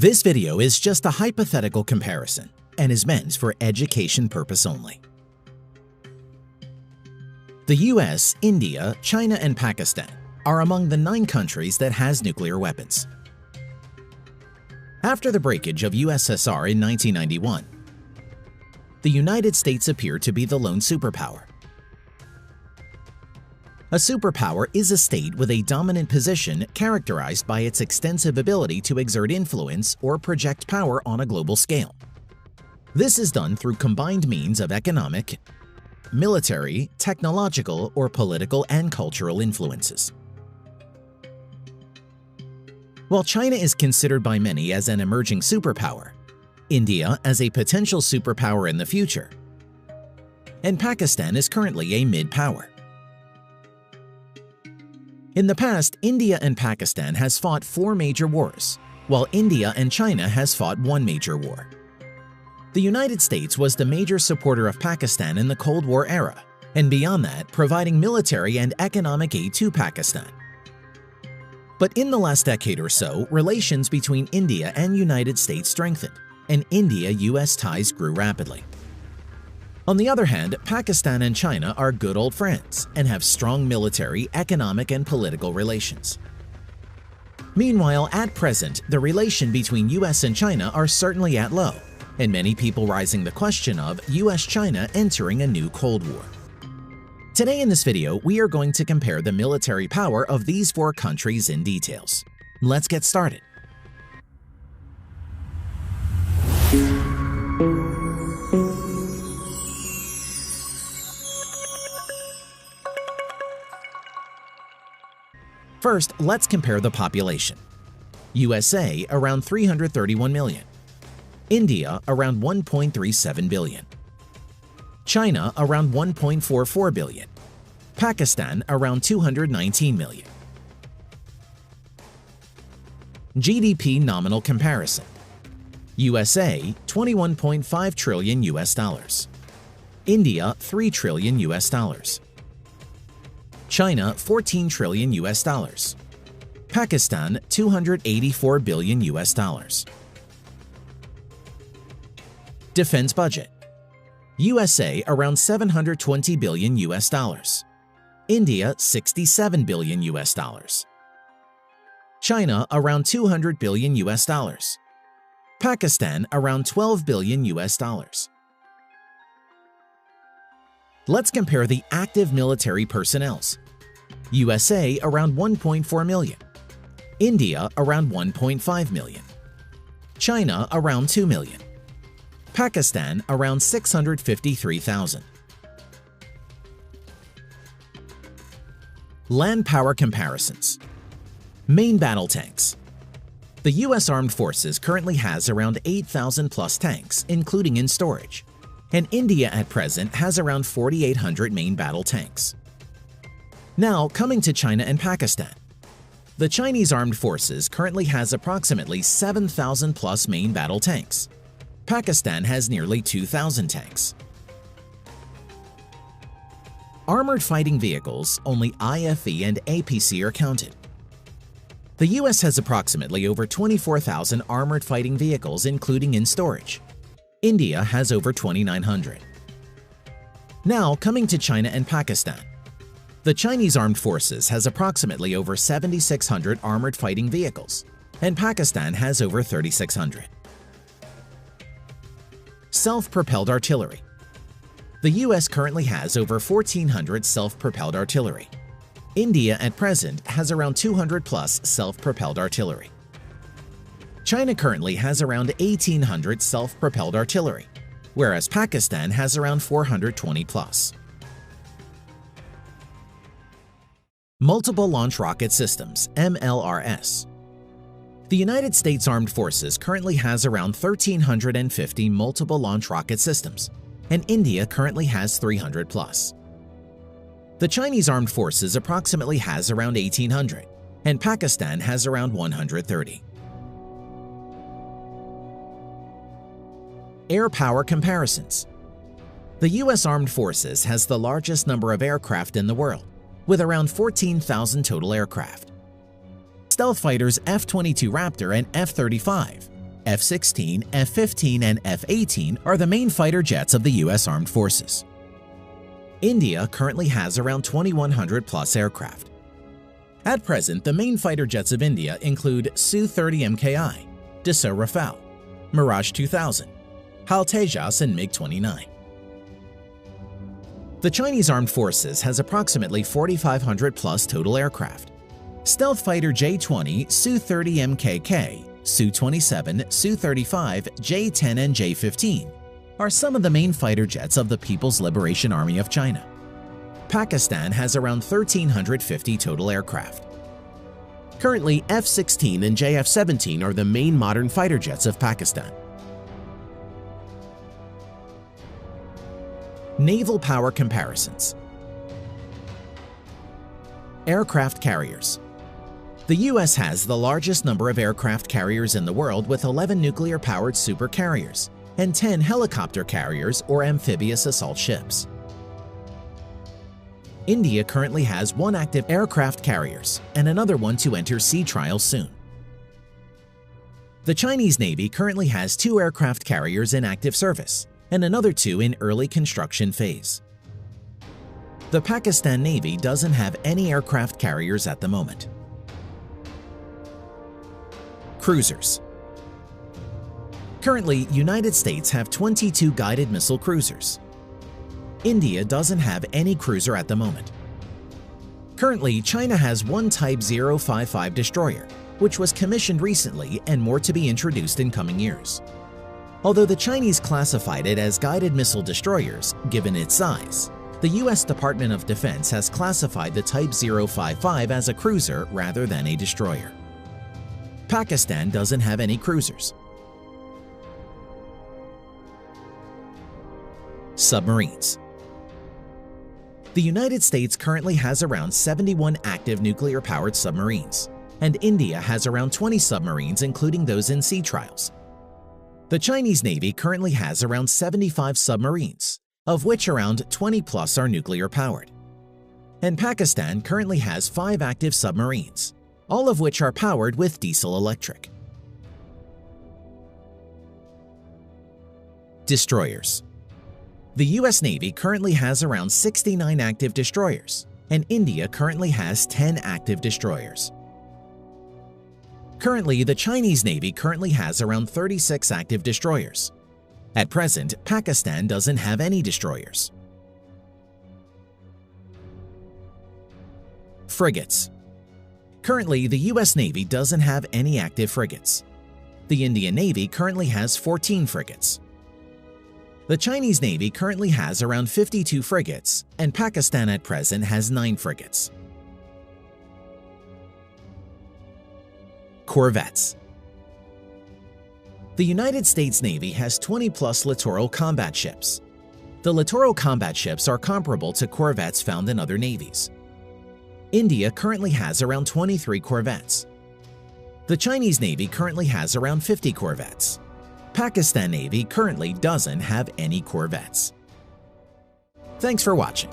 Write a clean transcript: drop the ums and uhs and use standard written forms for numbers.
This video is just a hypothetical comparison and is meant for education purpose only. The US, India, China, and Pakistan are among the 9 countries that has nuclear weapons. After the breakage of USSR in 1991, the United States appeared to be the lone superpower. A superpower is a state with a dominant position characterized by its extensive ability to exert influence or project power on a global scale. This is done through combined means of economic, military, technological, or political and cultural influences. While China is considered by many as an emerging superpower, India as a potential superpower in the future, and Pakistan is currently a mid-power. In the past, India and Pakistan has fought 4 major wars, while India and China has fought 1 major war. The United States was the major supporter of Pakistan in the Cold War era, and beyond that, providing military and economic aid to Pakistan. But in the last decade or so, relations between India and United States strengthened, and India-US ties grew rapidly. On the other hand, Pakistan and China are good old friends and have strong military, economic, and political relations. Meanwhile, at present, the relation between US and China are certainly at low, and many people raising the question of US-China entering a new Cold War. Today in this video, we are going to compare the military power of these 4 countries in details. Let's get started. First, let's compare the population. USA around 331 million. India around 1.37 billion. China around 1.44 billion. Pakistan around 219 million. GDP nominal comparison. USA 21.5 trillion US dollars. India 3 trillion US dollars. China 14 trillion US dollars. Pakistan 284 billion US dollars. Defense budget. USA around 720 billion US dollars. India 67 billion US dollars. China around 200 billion US dollars. Pakistan around 12 billion US dollars. Let's compare the active military personnels. USA around 1.4 million. India around 1.5 million. China around 2 million. Pakistan around 653,000. Land power comparisons. Main battle tanks. The US Armed Forces currently has around 8,000 plus tanks, including in storage, and India at present has around 4,800 main battle tanks. Now, coming to China and Pakistan. The Chinese Armed Forces currently has approximately 7,000 plus main battle tanks. Pakistan has nearly 2,000 tanks. Armored fighting vehicles, only IFV and APC are counted. The US has approximately over 24,000 armored fighting vehicles, including in storage. India has over 2,900. Now, coming to China and Pakistan. The Chinese Armed Forces has approximately over 7,600 armored fighting vehicles, and Pakistan has over 3,600. Self-propelled artillery. The US currently has over 1,400 self-propelled artillery. India at present has around 200 plus self-propelled artillery. China currently has around 1,800 self-propelled artillery, whereas Pakistan has around 420 plus. Multiple Launch Rocket Systems, MLRS. The United States Armed Forces currently has around 1,350 multiple launch rocket systems, and India currently has 300 plus. The Chinese Armed Forces approximately has around 1,800, and Pakistan has around 130. Air power comparisons. The US Armed Forces has the largest number of aircraft in the world, with around 14,000 total aircraft. Stealth fighters F-22 Raptor and F-35 F-16, F-15, and F-18 are the main fighter jets of the U.S. Armed Forces. India currently has around 2,100 plus aircraft. At present, the main fighter jets of India include Su-30 MKI, Dassault Rafale, Mirage 2000, HAL Tejas, and MiG-29. The Chinese Armed Forces has approximately 4,500 plus total aircraft. Stealth fighter J-20, Su-30 MKK, Su-27, Su-35, J-10, and J-15 are some of the main fighter jets of the People's Liberation Army of China. Pakistan has around 1,350 total aircraft. Currently, F-16 and JF-17 are the main modern fighter jets of Pakistan. Naval power comparisons. Aircraft carriers. The U.S. has the largest number of aircraft carriers in the world with 11 nuclear-powered supercarriers and 10 helicopter carriers or amphibious assault ships. India currently has 1 active aircraft carriers and another one to enter sea trials soon. The Chinese Navy currently has 2 aircraft carriers in active service and another 2 in early construction phase. The Pakistan Navy doesn't have any aircraft carriers at the moment. Cruisers. Currently, United States have 22 guided missile cruisers. India doesn't have any cruiser at the moment. Currently, China has 1 Type 055 destroyer, which was commissioned recently and more to be introduced in coming years. Although the Chinese classified it as guided missile destroyers, given its size, the U.S. Department of Defense has classified the Type 055 as a cruiser rather than a destroyer. Pakistan doesn't have any cruisers. Submarines. The United States currently has around 71 active nuclear-powered submarines, and India has around 20 submarines, including those in sea trials. The Chinese Navy currently has around 75 submarines, of which around 20 plus are nuclear-powered. And Pakistan currently has 5 active submarines, all of which are powered with diesel-electric. Destroyers. The U.S. Navy currently has around 69 active destroyers, and India currently has 10 active destroyers. Currently, the Chinese Navy currently has around 36 active destroyers. At present, Pakistan doesn't have any destroyers. Frigates. Currently, the U.S. Navy doesn't have any active frigates. The Indian Navy currently has 14 frigates. The Chinese Navy currently has around 52 frigates, and Pakistan at present has 9 frigates. Corvettes. The United States Navy has 20-plus littoral combat ships. The littoral combat ships are comparable to corvettes found in other navies. India currently has around 23 corvettes. The Chinese Navy currently has around 50 corvettes. Pakistan Navy currently doesn't have any corvettes. Thanks for watching.